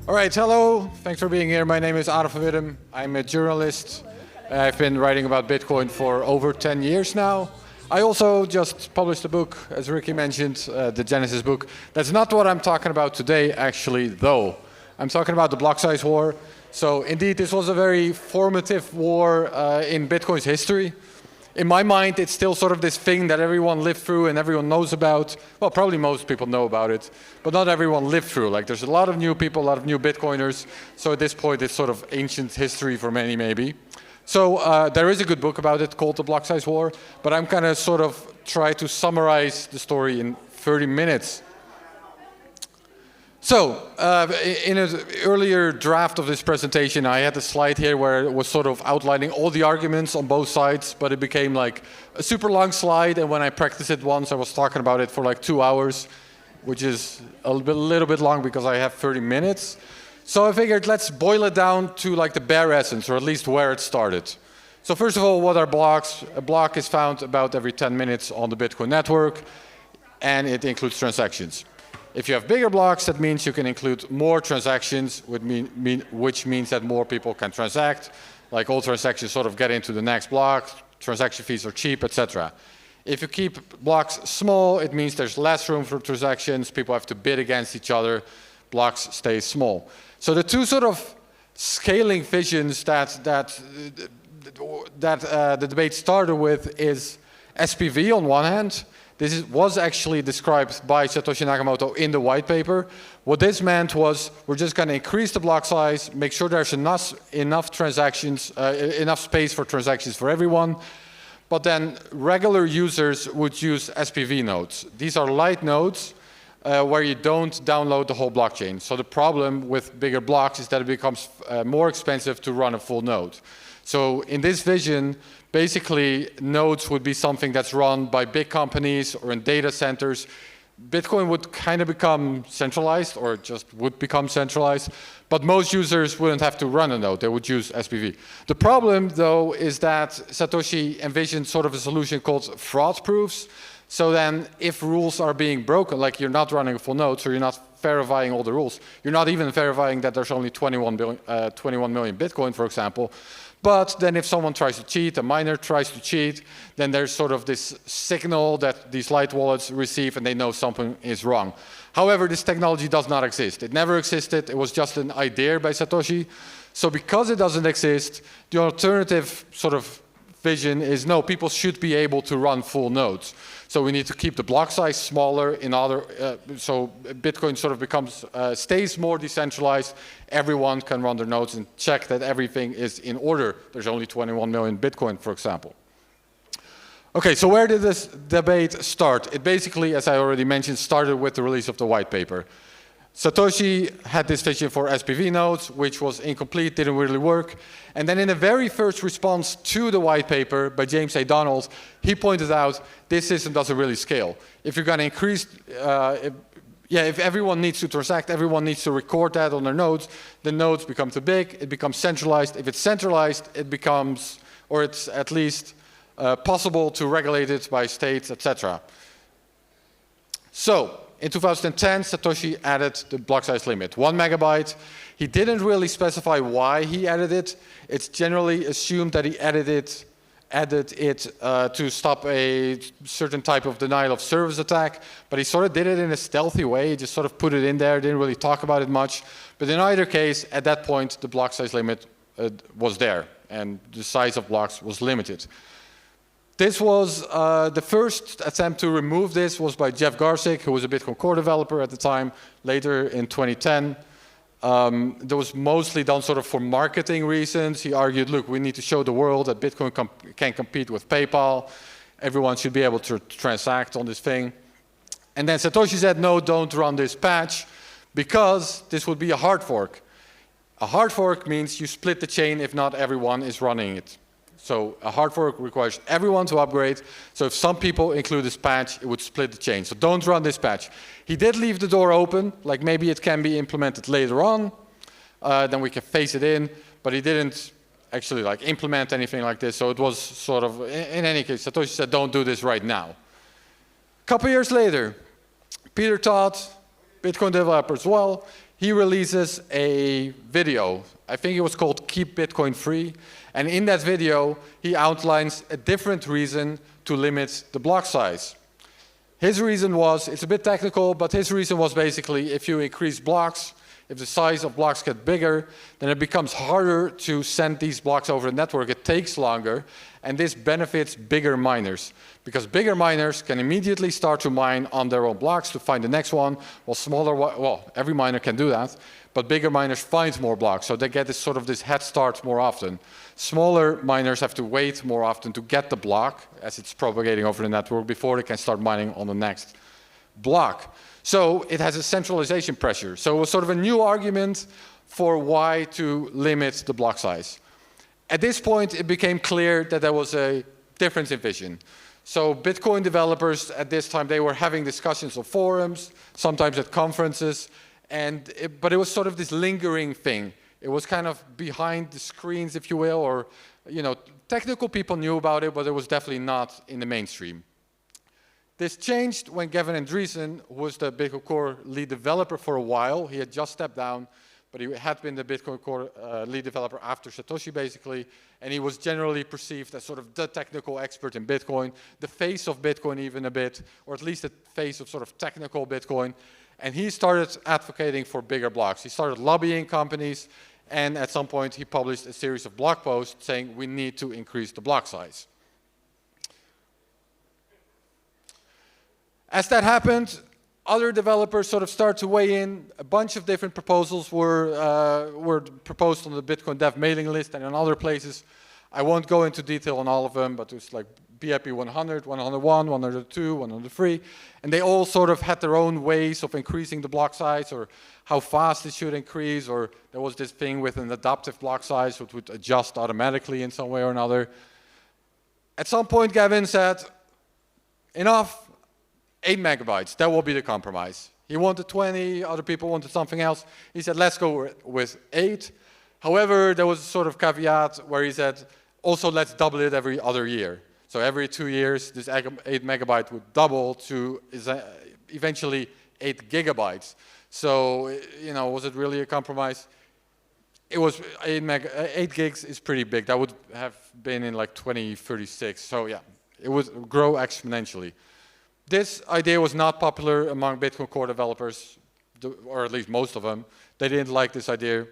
All right, hello. Thanks for being here. My name is Wirdum. I'm a journalist. I've been writing about Bitcoin for over 10 years now. I also just published a book, as Ricky mentioned, the Genesis book. That's not what I'm talking about today, actually, though. I'm talking about the block size war. So indeed, this was a very formative war in Bitcoin's history. In my mind, it's still sort of this thing that everyone lived through and everyone knows about. Well, probably most people know about it, but not everyone lived through. Like, there's a lot of new people, a lot of new Bitcoiners. So at this point, it's sort of ancient history for many, maybe. So there is a good book about it called The Block Size War, but I'm kind of sort of try to summarize the story in 30 minutes. So, in an earlier draft of this presentation, I had a slide here where it was sort of outlining all the arguments on both sides, but it became like a super long slide, and when I practiced it once, I was talking about it for like 2 hours, which is a little bit long because I have 30 minutes. So I figured let's boil it down to like the bare essence, or at least where it started. So first of all, what are blocks? A block is found about every 10 minutes on the Bitcoin network, and it includes transactions. If you have bigger blocks, that means you can include more transactions, which means that more people can transact. Like, all transactions sort of get into the next block, transaction fees are cheap, etc. If you keep blocks small, it means there's less room for transactions, people have to bid against each other, blocks stay small. So the two sort of scaling visions that the debate started with is SPV on one hand. This was actually described by Satoshi Nakamoto in the white paper. What this meant was, we're just going to increase the block size, make sure there's enough transactions, enough space for transactions for everyone. But then regular users would use SPV nodes. These are light nodes where you don't download the whole blockchain. So the problem with bigger blocks is that it becomes more expensive to run a full node. So in this vision, basically, nodes would be something that's run by big companies or in data centers. Bitcoin would kind of become centralized, or just would become centralized, but most users wouldn't have to run a node, they would use SPV. The problem, though, is that Satoshi envisioned sort of a solution called fraud proofs. So then, if rules are being broken, like you're not running a full node, so you're not verifying all the rules, you're not even verifying that there's only 21 million Bitcoin, for example. But then if someone tries to cheat, a miner tries to cheat, then there's sort of this signal that these light wallets receive and they know something is wrong. However, this technology does not exist. It never existed. It was just an idea by Satoshi. So because it doesn't exist, the alternative sort of vision is, no, people should be able to run full nodes. So we need to keep the block size smaller in order, so Bitcoin sort of becomes, stays more decentralized. Everyone can run their nodes and check that everything is in order. There's only 21 million Bitcoin, for example. Okay, so where did this debate start? It basically, as I already mentioned, started with the release of the white paper. Satoshi had this vision for SPV nodes, which was incomplete, didn't really work. And then in the very first response to the white paper by James A. Donald, he pointed out this system doesn't really scale. If you're going to increase, if everyone needs to transact, everyone needs to record that on their nodes, the nodes become too big, it becomes centralized. If it's centralized, it becomes, or it's at least possible to regulate it by states, etc. So, in 2010, Satoshi added the block size limit, 1 megabyte. He didn't really specify why he added it. It's generally assumed that he added it to stop a certain type of denial of service attack, but he sort of did it in a stealthy way. He just sort of put it in there, didn't really talk about it much. But in either case, at that point, the block size limit was there, and the size of blocks was limited. This was the first attempt to remove this was by Jeff Garzik, who was a Bitcoin Core developer at the time, later in 2010. That was mostly done sort of for marketing reasons. He argued, look, we need to show the world that Bitcoin can compete with PayPal. Everyone should be able to transact on this thing. And then Satoshi said, no, don't run this patch, because this would be a hard fork. A hard fork means you split the chain if not everyone is running it. So a hard fork requires everyone to upgrade. So if some people include this patch, it would split the chain. So don't run this patch. He did leave the door open, like maybe it can be implemented later on. Then we can phase it in. But he didn't actually like implement anything like this. So it was sort of, in any case, Satoshi said, don't do this right now. A couple years later, Peter Todd, Bitcoin developer as well, he releases a video. I think it was called Keep Bitcoin Free. And in that video, he outlines a different reason to limit the block size. His reason was, it's a bit technical, but his reason was basically if you increase blocks, if the size of blocks get bigger, then it becomes harder to send these blocks over the network. It takes longer, and this benefits bigger miners. Because bigger miners can immediately start to mine on their own blocks to find the next one, while smaller, well, every miner can do that, but bigger miners find more blocks, so they get this sort of this head start more often. Smaller miners have to wait more often to get the block, as it's propagating over the network, before they can start mining on the next block. So it has a centralization pressure. So it was sort of a new argument for why to limit the block size. At this point, it became clear that there was a difference in vision. So Bitcoin developers at this time, they were having discussions on forums, sometimes at conferences, but it was sort of this lingering thing. It was kind of behind the screens, if you will, or technical people knew about it, but it was definitely not in the mainstream. This changed when Gavin Andresen, who was the Bitcoin Core lead developer for a while, he had just stepped down, but he had been the Bitcoin Core lead developer after Satoshi, basically, and he was generally perceived as sort of the technical expert in Bitcoin, the face of Bitcoin even a bit, or at least the face of sort of technical Bitcoin, and he started advocating for bigger blocks. He started lobbying companies, and at some point he published a series of blog posts saying we need to increase the block size. As that happened, other developers sort of started to weigh in. A bunch of different proposals were proposed on the Bitcoin Dev mailing list and in other places. I won't go into detail on all of them, but it's like BIP 100, 101, 102, 103. And they all sort of had their own ways of increasing the block size or how fast it should increase. Or there was this thing with an adaptive block size which would adjust automatically in some way or another. At some point, Gavin said, enough. 8 megabytes, that will be the compromise. He wanted 20, other people wanted something else. He said, let's go with 8. However, there was a sort of caveat where he said, also let's double it every other year. So every 2 years, this 8 megabyte would double to eventually 8 gigabytes. So, was it really a compromise? It was 8 gigs is pretty big. That would have been in like 2036. So yeah, it would grow exponentially. This idea was not popular among Bitcoin Core developers, or at least most of them. They didn't like this idea.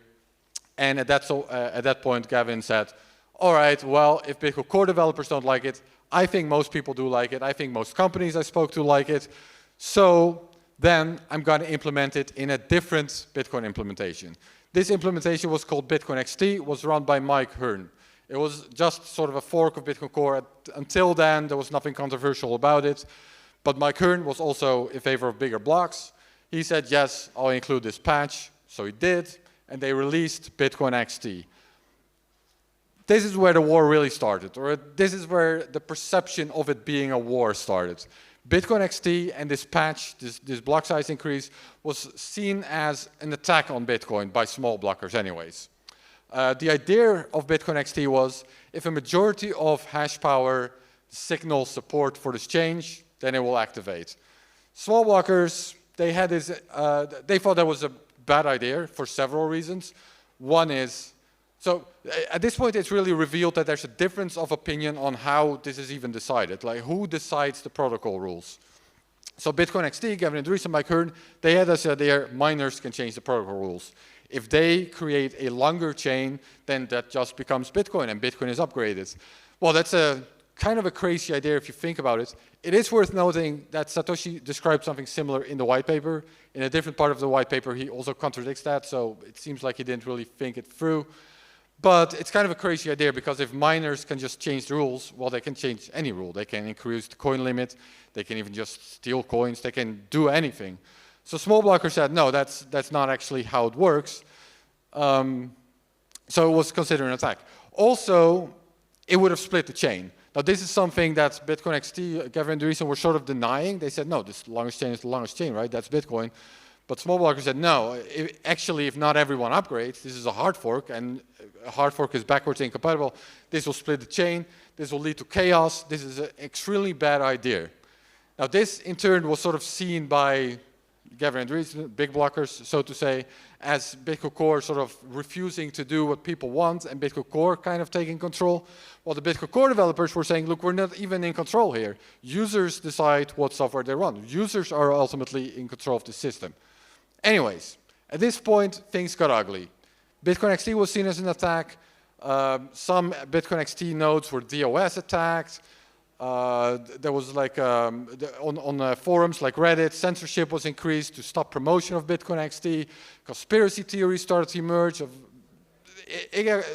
And at that point, Gavin said, all right, well, if Bitcoin Core developers don't like it, I think most people do like it. I think most companies I spoke to like it. So then I'm going to implement it in a different Bitcoin implementation. This implementation was called Bitcoin XT, was run by Mike Hearn. It was just sort of a fork of Bitcoin Core. Until then, there was nothing controversial about it. But Mike Hearn was also in favor of bigger blocks. He said, yes, I'll include this patch. So he did, and they released Bitcoin XT. This is where the war really started, or this is where the perception of it being a war started. Bitcoin XT and this patch, this block size increase, was seen as an attack on Bitcoin by small blockers anyways. The idea of Bitcoin XT was if a majority of hash power signals support for this change, then it will activate. Small blockers, they thought that was a bad idea for several reasons. One is, so at this point it's really revealed that there's a difference of opinion on how this is even decided, like who decides the protocol rules. So Bitcoin XT, Gavin Andresen, Mike Hearn, they had this idea miners can change the protocol rules. If they create a longer chain, then that just becomes Bitcoin and Bitcoin is upgraded. Well, that's a kind of a crazy idea if you think about it. It is worth noting that Satoshi described something similar in the white paper. In a different part of the white paper, he also contradicts that, so it seems like he didn't really think it through. But it's kind of a crazy idea because if miners can just change the rules, well, they can change any rule. They can increase the coin limit. They can even just steal coins. They can do anything. So small blocker said, no, that's not actually how it works. So it was considered an attack. Also, it would have split the chain. Now, this is something that Bitcoin XT, Gavin Andresen were sort of denying. They said, no, this longest chain is the longest chain, right? That's Bitcoin. But small blockers said, no, actually, if not everyone upgrades, this is a hard fork, and a hard fork is backwards incompatible. This will split the chain. This will lead to chaos. This is an extremely bad idea. Now, this, in turn, was sort of seen by Gavin and Reason, big blockers, so to say, as Bitcoin Core sort of refusing to do what people want and Bitcoin Core kind of taking control. Well, the Bitcoin Core developers were saying, look, we're not even in control here. Users decide what software they run. Users are ultimately in control of the system. Anyways, at this point, things got ugly. Bitcoin XT was seen as an attack. Some Bitcoin XT nodes were DOS attacked. There was like on forums like Reddit, censorship was increased to stop promotion of Bitcoin XT. Conspiracy theories started to emerge.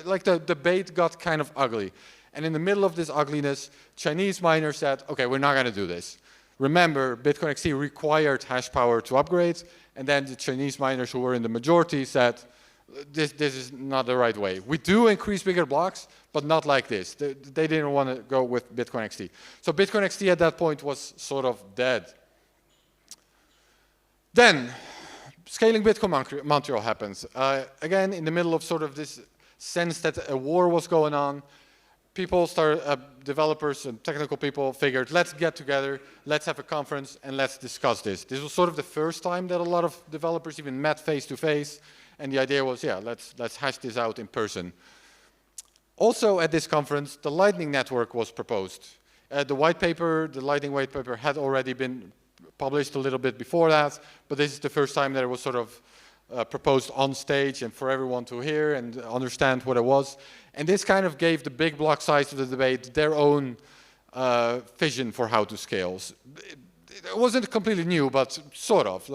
Like the debate got kind of ugly. And in the middle of this ugliness, Chinese miners said, okay, we're not going to do this. Remember, Bitcoin XT required hash power to upgrade. And then the Chinese miners who were in the majority said, this is not the right way. We do increase bigger blocks, but not like this. They didn't want to go with Bitcoin XT. So Bitcoin XT at that point was sort of dead. Then, scaling Bitcoin Montreal happens. Again, in the middle of sort of this sense that a war was going on, people started, developers and technical people figured, let's get together, let's have a conference, and let's discuss this. This was sort of the first time that a lot of developers even met face to face. And the idea was, yeah, let's hash this out in person. Also at this conference, the Lightning Network was proposed. The white paper, the Lightning white paper had already been published a little bit before that, but this is the first time that it was sort of proposed on stage and for everyone to hear and understand what it was. And this kind of gave the big block size of the debate their own vision for how to scale. It wasn't completely new, but sort of.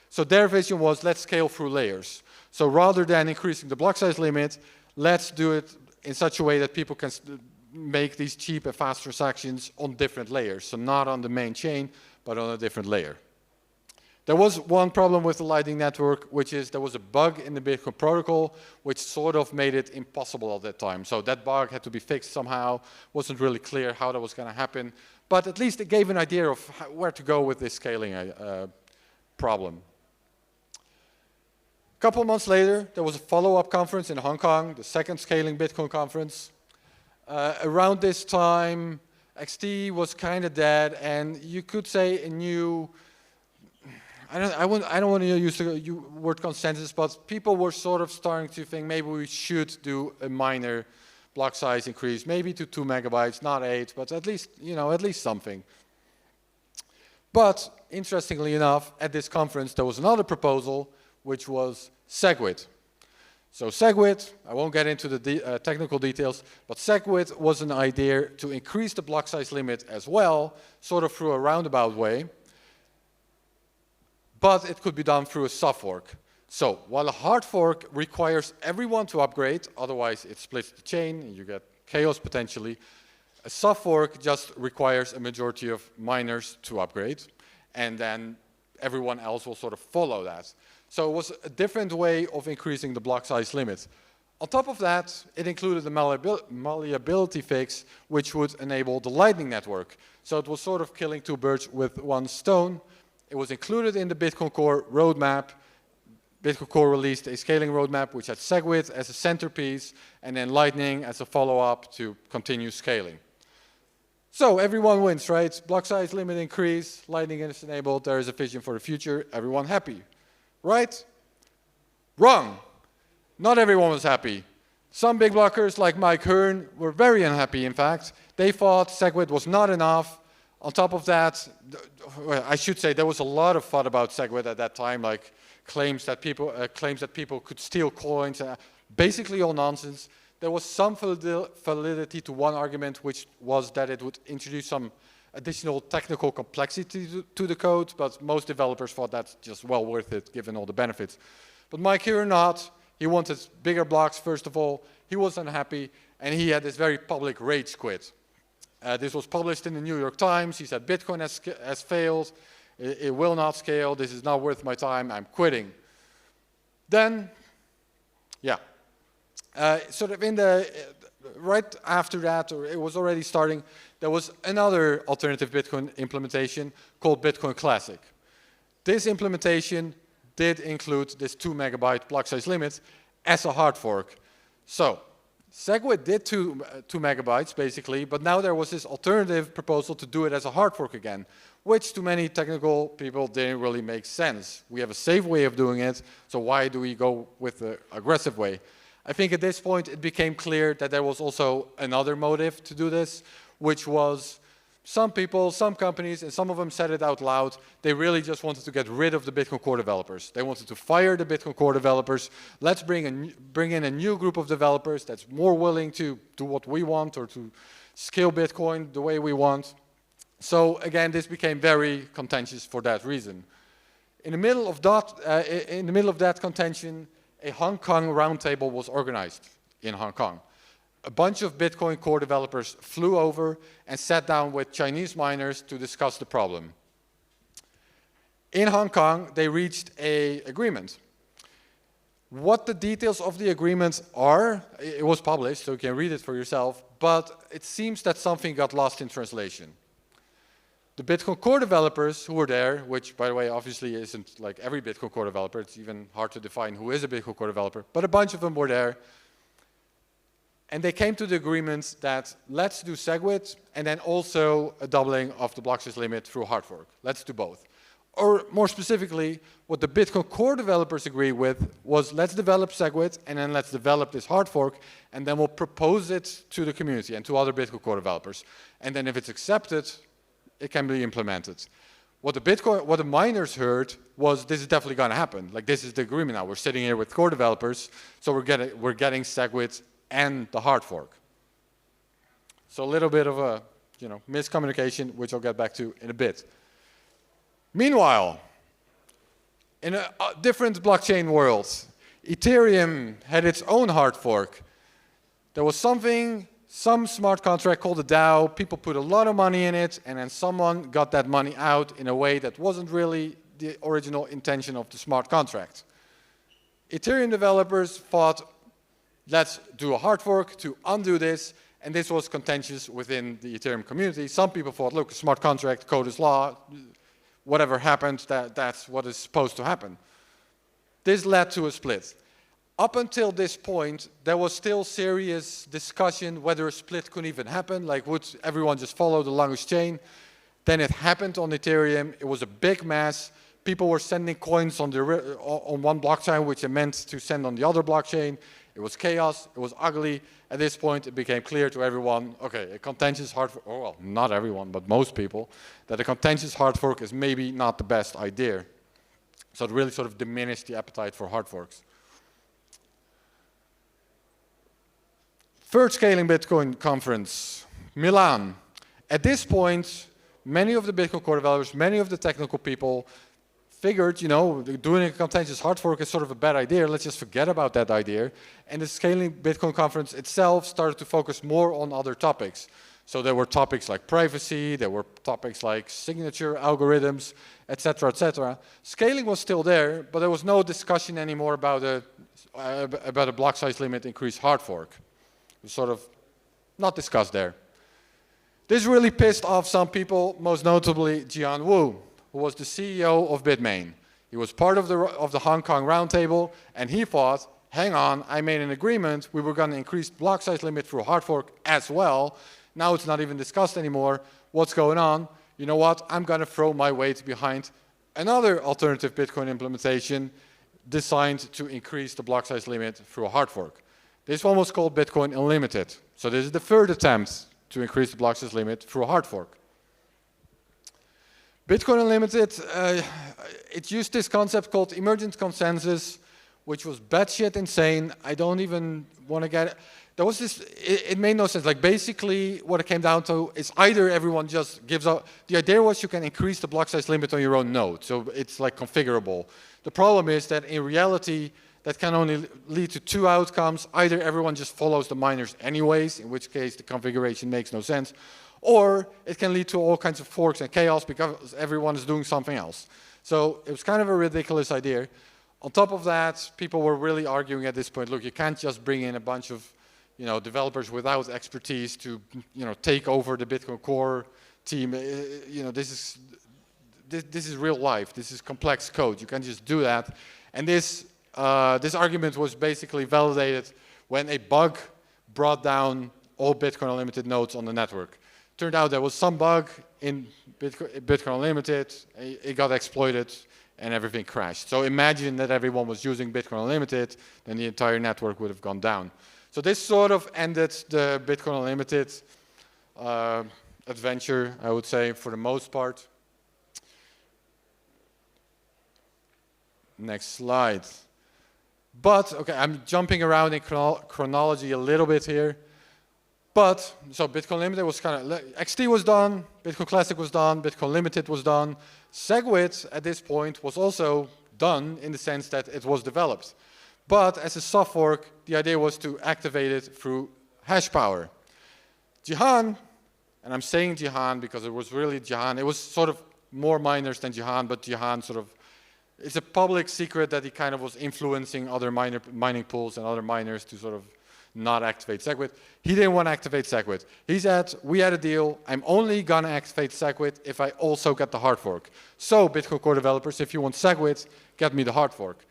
So their vision was, let's scale through layers. So rather than increasing the block size limit, let's do it in such a way that people can make these cheap and fast transactions on different layers. So not on the main chain, but on a different layer. There was one problem with the Lightning Network, which is there was a bug in the Bitcoin protocol, which sort of made it impossible at that time. So that bug had to be fixed somehow. Wasn't really clear how that was going to happen. But at least it gave an idea of where to go with this scaling problem. A couple of months later, there was a follow-up conference in Hong Kong, the second Scaling Bitcoin conference. Around this time, XT was kind of dead, and you could say a new, I don't want to use the word consensus, but people were sort of starting to think maybe we should do a minor block size increase, maybe to 2 megabytes, not 8, but at least, at least something. But interestingly enough, at this conference, there was another proposal, which was SegWit. So SegWit, I won't get into the technical details, but SegWit was an idea to increase the block size limit as well, sort of through a roundabout way, but it could be done through a soft fork. So while a hard fork requires everyone to upgrade, otherwise it splits the chain and you get chaos potentially, a soft fork just requires a majority of miners to upgrade, and then everyone else will sort of follow that. So it was a different way of increasing the block size limit. On top of that, it included a malleability fix, which would enable the Lightning Network. So it was sort of killing two birds with one stone. It was included in the Bitcoin Core roadmap. Bitcoin Core released a scaling roadmap, which had SegWit as a centerpiece, and then Lightning as a follow-up to continue scaling. So everyone wins, right? Block size limit increase, Lightning is enabled, there is a vision for the future, everyone happy. Right? Wrong. Not everyone was happy. Some big blockers like Mike Hearn were very unhappy, in fact. They thought SegWit was not enough. On top of that, I should say there was a lot of thought about SegWit at that time, like claims that people could steal coins, basically all nonsense. There was some validity to one argument, which was that it would introduce some additional technical complexity to the code, but most developers thought that's just well worth it given all the benefits. But Mike here not. He wanted bigger blocks, first of all. He was unhappy, and he had this very public rage quit. This was published in the New York Times. He said, Bitcoin has failed. It will not scale. This is not worth my time. I'm quitting. Then, yeah. Sort of in the, right after that, or it was already starting, there was another alternative Bitcoin implementation called Bitcoin Classic. This implementation did include this 2 megabyte block size limit as a hard fork. So SegWit did 2 megabytes, basically, but now there was this alternative proposal to do it as a hard fork again, which to many technical people didn't really make sense. We have a safe way of doing it, so why do we go with the aggressive way? I think at this point it became clear that there was also another motive to do this, which was some people, some companies, and some of them said it out loud, they really just wanted to get rid of the Bitcoin Core developers. They wanted to fire the Bitcoin Core developers. Let's bring in a new group of developers that's more willing to do what we want or to scale Bitcoin the way we want. So again, this became very contentious for that reason. In the middle of that contention, a Hong Kong roundtable was organized in Hong Kong. A bunch of Bitcoin Core developers flew over and sat down with Chinese miners to discuss the problem. In Hong Kong, they reached an agreement. What the details of the agreement are, it was published, so you can read it for yourself, but it seems that something got lost in translation. The Bitcoin Core developers who were there, which, by the way, obviously isn't like every Bitcoin Core developer, it's even hard to define who is a Bitcoin Core developer, but a bunch of them were there. And they came to the agreement that let's do SegWit and then also a doubling of the block size limit through hard fork. Let's do both. Or more specifically, what the Bitcoin Core developers agree with was let's develop SegWit and then let's develop this hard fork and then we'll propose it to the community and to other Bitcoin Core developers. And then if it's accepted, it can be implemented. What the miners heard was this is definitely going to happen. Like this is the agreement now. We're sitting here with core developers, so we're getting SegWit and the hard fork. So a little bit of a miscommunication, which I'll get back to in a bit. Meanwhile, in a different blockchain world, Ethereum had its own hard fork. There was some smart contract called a DAO, people put a lot of money in it, and then someone got that money out in a way that wasn't really the original intention of the smart contract. Ethereum developers thought, let's do a hard fork to undo this, and this was contentious within the Ethereum community. Some people thought, look, smart contract, code is law, whatever happened, that's what is supposed to happen. This led to a split. Up until this point, there was still serious discussion whether a split could even happen, like would everyone just follow the longest chain? Then it happened on Ethereum, it was a big mess. People were sending coins on one blockchain, which it meant to send on the other blockchain. It was chaos, it was ugly. At this point, it became clear to everyone, okay, a contentious hard fork, oh, well, not everyone, but most people, that a contentious hard fork is maybe not the best idea. So it really sort of diminished the appetite for hard forks. Third Scaling Bitcoin conference, Milan. At this point, many of the Bitcoin Core developers, many of the technical people figured, doing a contentious hard fork is sort of a bad idea. Let's just forget about that idea. And the Scaling Bitcoin conference itself started to focus more on other topics. So there were topics like privacy, there were topics like signature algorithms, etc., etc. Scaling was still there, but there was no discussion anymore about a block size limit increased hard fork. It was sort of not discussed there. This really pissed off some people, most notably Jian Wu, who was the CEO of Bitmain. He was part of the Hong Kong roundtable, and he thought, hang on, I made an agreement, we were going to increase block size limit through hard fork as well. Now it's not even discussed anymore. What's going on? You know what? I'm going to throw my weight behind another alternative Bitcoin implementation designed to increase the block size limit through a hard fork. This one was called Bitcoin Unlimited. So this is the third attempt to increase the block size limit through a hard fork. Bitcoin Unlimited, it used this concept called emergent consensus, which was batshit insane. I don't even want to get it. There was this, it made no sense. Like basically what it came down to is either everyone just gives up. The idea was you can increase the block size limit on your own node. So it's like configurable. The problem is that in reality, that can only lead to two outcomes. Either everyone just follows the miners anyways, in which case the configuration makes no sense, or it can lead to all kinds of forks and chaos because everyone is doing something else. So it was kind of a ridiculous idea. On top of that, people were really arguing at this point, look, you can't just bring in a bunch of developers without expertise to take over the Bitcoin Core team. This is real life. This is complex code. You can't just do that. And this argument was basically validated when a bug brought down all Bitcoin Unlimited nodes on the network. Turned out there was some bug in Bitcoin Unlimited, it got exploited, and everything crashed. So imagine that everyone was using Bitcoin Unlimited, then the entire network would have gone down. So this sort of ended the Bitcoin Unlimited adventure, I would say, for the most part. Next slide. But, okay, I'm jumping around in chronology a little bit here. But, so Bitcoin Limited was kind of, XT was done, Bitcoin Classic was done, Bitcoin Limited was done. SegWit at this point was also done in the sense that it was developed. But as a soft fork, the idea was to activate it through hash power. Jihan, and I'm saying Jihan because it was really Jihan, it was sort of more miners than Jihan, but Jihan sort of, it's a public secret that he kind of was influencing other mining pools and other miners to sort of not activate SegWit. He didn't want to activate SegWit. He said, we had a deal, I'm only going to activate SegWit if I also get the hard fork. So, Bitcoin Core developers, if you want SegWit, get me the hard fork.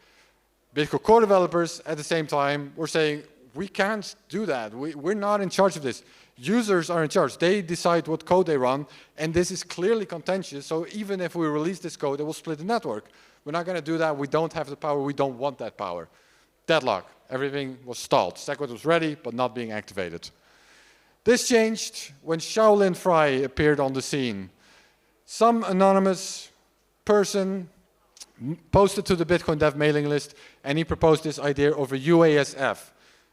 Bitcoin Core developers, at the same time, were saying, we can't do that. We're not in charge of this. Users are in charge. They decide what code they run, and this is clearly contentious, so even if we release this code, it will split the network. We're not going to do that. We don't have the power. We don't want that power. Deadlock. Everything was stalled. SegWit was ready, but not being activated. This changed when Shaolin Fry appeared on the scene. Some anonymous person posted to the Bitcoin Dev mailing list, and he proposed this idea of a UASF,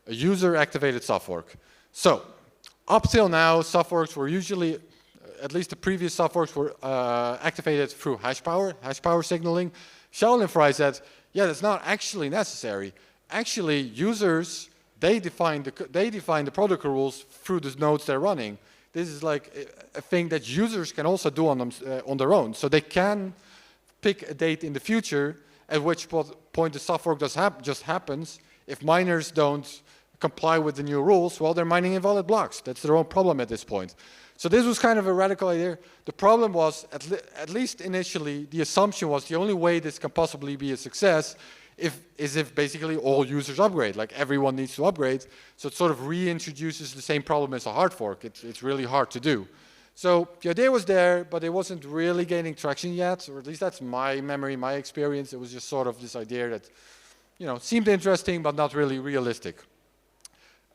a user-activated soft fork. So, up till now, soft forks were usually, at least the previous soft forks were activated through hash power signaling. Shaolin Fry said, yeah, that's not actually necessary. Actually, users, they define the protocol rules through the nodes they're running. This is like a thing that users can also do on their own. So they can pick a date in the future, at which point the soft fork just happens. If miners don't comply with the new rules, well, they're mining invalid blocks. That's their own problem at this point. So this was kind of a radical idea. The problem was, at least initially, the assumption was the only way this can possibly be a success is if basically all users upgrade, like everyone needs to upgrade. So it sort of reintroduces the same problem as a hard fork. It's really hard to do. So the idea was there, but it wasn't really gaining traction yet, or at least that's my memory, my experience. It was just sort of this idea that, you know, seemed interesting, but not really realistic.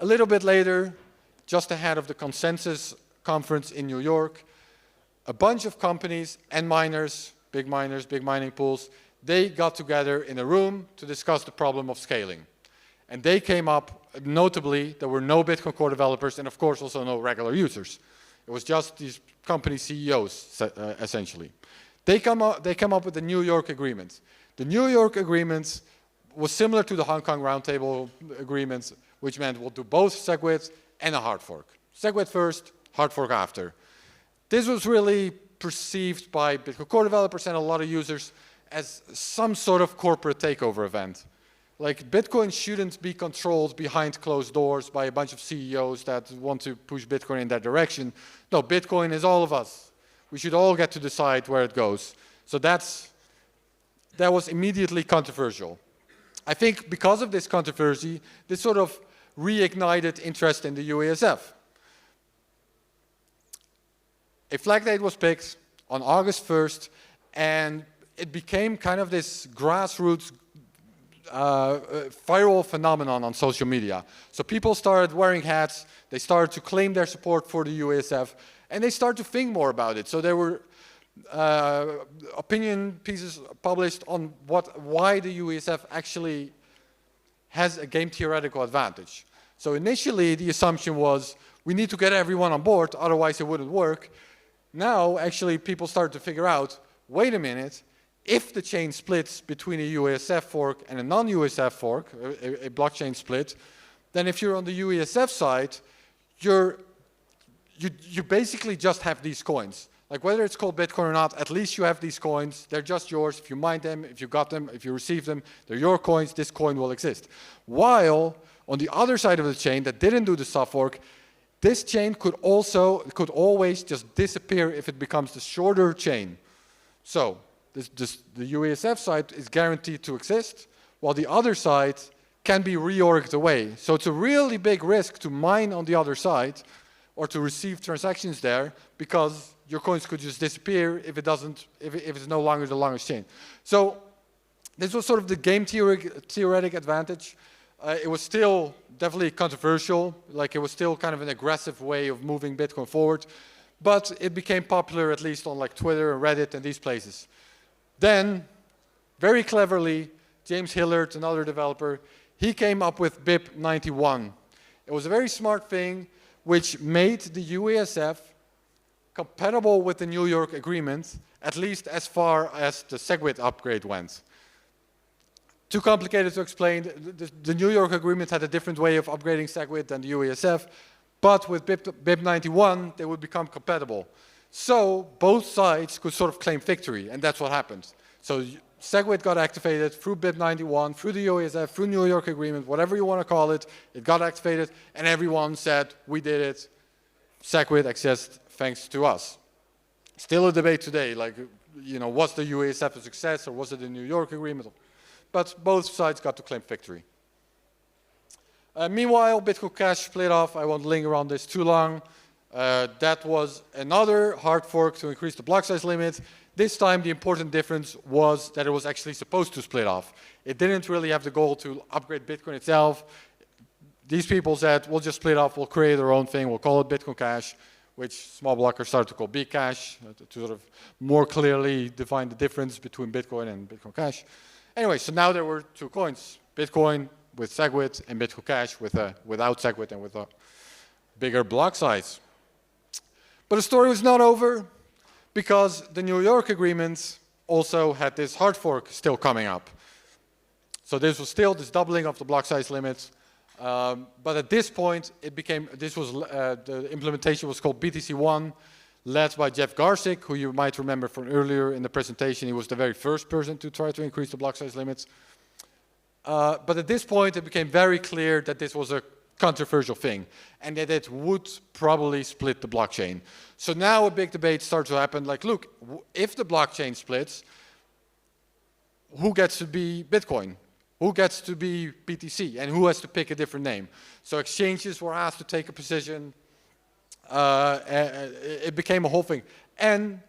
A little bit later, just ahead of the Consensus conference in New York, a bunch of companies and miners, big mining pools, they got together in a room to discuss the problem of scaling. And they came up, notably, there were no Bitcoin Core developers and of course also no regular users. It was just these company CEOs, essentially. They come up with the New York Agreement. The New York Agreement was similar to the Hong Kong Roundtable Agreement, which meant we'll do both SegWit and a hard fork. SegWit first, hard fork after. This was really perceived by Bitcoin Core developers and a lot of users as some sort of corporate takeover event. Like, Bitcoin shouldn't be controlled behind closed doors by a bunch of CEOs that want to push Bitcoin in that direction. No, Bitcoin is all of us. We should all get to decide where it goes. So that was immediately controversial. I think because of this controversy, this sort of reignited interest in the UASF. A flag date was picked on August 1st, and it became kind of this grassroots viral phenomenon on social media. So people started wearing hats, they started to claim their support for the UASF, and they started to think more about it. So there were opinion pieces published on why the UASF actually has a game theoretical advantage. So initially the assumption was we need to get everyone on board, otherwise it wouldn't work. Now actually people started to figure out, wait a minute, if the chain splits between a UASF fork and a non-UASF fork, a blockchain split, then if you're on the UASF side, you basically just have these coins. Like, whether it's called Bitcoin or not, at least you have these coins. They're just yours. If you mine them, if you got them, if you receive them, they're your coins. This coin will exist. While on the other side of the chain that didn't do the soft fork, this chain could always just disappear if it becomes the shorter chain. So the UASF side is guaranteed to exist, while the other side can be reorged away. So it's a really big risk to mine on the other side or to receive transactions there, because your coins could just disappear if it's no longer the longest chain. So this was sort of the game theoretic advantage. It was still definitely controversial, like it was still kind of an aggressive way of moving Bitcoin forward, but it became popular at least on like Twitter and Reddit and these places. Then, very cleverly, James Hillard, another developer, he came up with BIP91. It was a very smart thing which made the UESF compatible with the New York Agreement, at least as far as the SegWit upgrade went. Too complicated to explain. The New York Agreement had a different way of upgrading SegWit than the UESF, but with BIP91, they would become compatible. So both sides could sort of claim victory, and that's what happened. So SegWit got activated through BIP91, through the UESF, through New York Agreement, whatever you want to call it. It got activated, and everyone said, we did it. SegWit exists thanks to us. Still a debate today, like, you know, was the UESF a success, or was it the New York Agreement? But both sides got to claim victory. Meanwhile, Bitcoin Cash split off. I won't linger on this too long. That was another hard fork to increase the block size limit. This time, the important difference was that it was actually supposed to split off. It didn't really have the goal to upgrade Bitcoin itself. These people said, we'll just split off, we'll create our own thing, we'll call it Bitcoin Cash, which small blockers started to call Bcash, to sort of more clearly define the difference between Bitcoin and Bitcoin Cash. Anyway, so now there were two coins, Bitcoin with SegWit and Bitcoin Cash without SegWit and with a bigger block size. But the story was not over, because the New York Agreement also had this hard fork still coming up. So this was still this doubling of the block size limit. But at this point, the implementation was called BTC1, led by Jeff Garsick, who you might remember from earlier in the presentation. He was the very first person to try to increase the block size limits. But at this point, it became very clear that this was a controversial thing, and that it would probably split the blockchain. So now a big debate starts to happen, like, look, if the blockchain splits, who gets to be Bitcoin? Who gets to be BTC? And who has to pick a different name? So exchanges were asked to take a position. It became a whole thing. And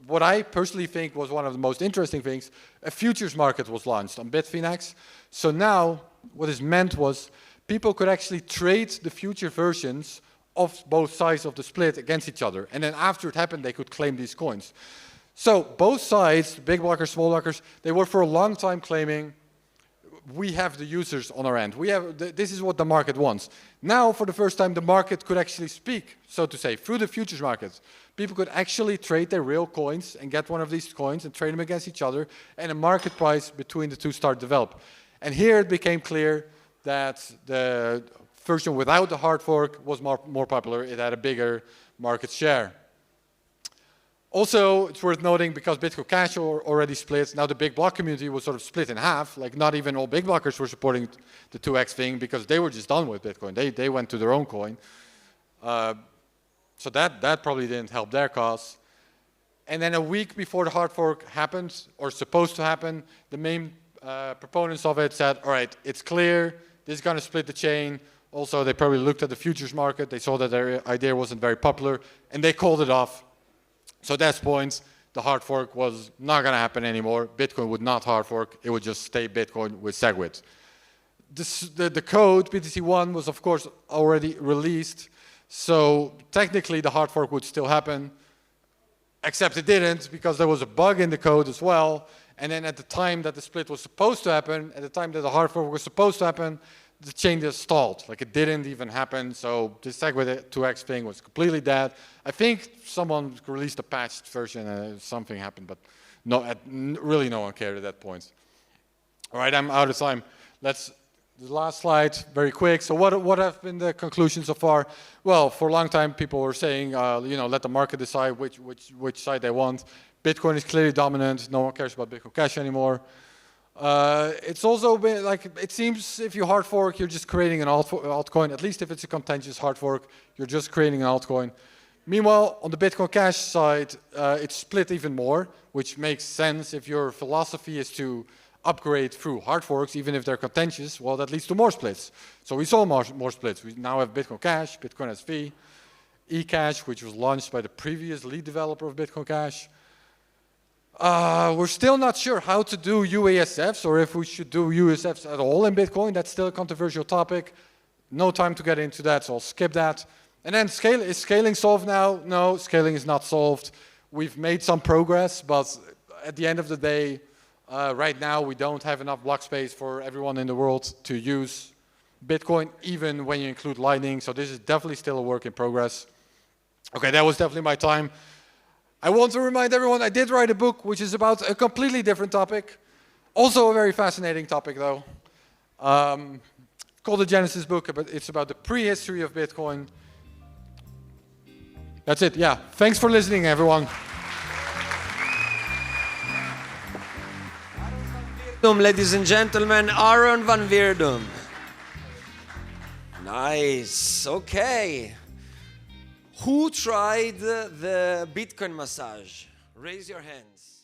what I personally think was one of the most interesting things, a futures market was launched on Bitfinex. So now what this meant was people could actually trade the future versions of both sides of the split against each other. And then after it happened, they could claim these coins. So both sides, big blockers, small blockers, they were for a long time claiming, we have the users on our end. This is what the market wants. Now, for the first time, the market could actually speak, so to say, through the futures market. People could actually trade their real coins and get one of these coins and trade them against each other, and a market price between the two started to develop. And here it became clear that the version without the hard fork was more popular. It had a bigger market share. Also, it's worth noting, because Bitcoin Cash already split, now the big block community was sort of split in half. Like, not even all big blockers were supporting the 2x thing, because they were just done with Bitcoin. They went to their own coin. So that probably didn't help their cause. And then a week before the hard fork happened, or supposed to happen, the main proponents of it said, all right, it's clear, this is going to split the chain. Also, they probably looked at the futures market. They saw that their idea wasn't very popular, and they called it off. So at that point, the hard fork was not going to happen anymore. Bitcoin would not hard fork. It would just stay Bitcoin with SegWit. The code, BTC1, was, of course, already released. So technically, the hard fork would still happen, except it didn't, because there was a bug in the code as well. And then at the time that the split was supposed to happen, at the time that the hard fork was supposed to happen, the chain just stalled. Like, it didn't even happen. So the SegWit 2x thing was completely dead. I think someone released a patched version and something happened, but really no one cared at that point. All right, I'm out of time. The last slide, very quick. So what have been the conclusions so far? Well, for a long time, people were saying, let the market decide which side they want. Bitcoin is clearly dominant. No one cares about Bitcoin Cash anymore. It's also been, like, it seems if you hard fork, you're just creating an altcoin. At least if it's a contentious hard fork, you're just creating an altcoin. Meanwhile, on the Bitcoin Cash side, it's split even more, which makes sense if your philosophy is to upgrade through hard forks, even if they're contentious, well, that leads to more splits. So we saw more splits. We now have Bitcoin Cash, Bitcoin SV, eCash, which was launched by the previous lead developer of Bitcoin Cash. We're still not sure how to do UASFs, or if we should do UASFs at all in Bitcoin. That's still a controversial topic. No time to get into that, so I'll skip that. And then is scaling solved now? No, scaling is not solved. We've made some progress, but at the end of the day, right now we don't have enough block space for everyone in the world to use Bitcoin, even when you include Lightning. So this is definitely still a work in progress. Okay, that was definitely my time. I want to remind everyone I did write a book which is about a completely different topic. Also a very fascinating topic though. Called the Genesis book, but it's about the prehistory of Bitcoin. That's it, yeah. Thanks for listening, everyone. Ladies and gentlemen, Aaron van Wirdum. Nice, okay. Who tried the Bitcoin massage? Raise your hands.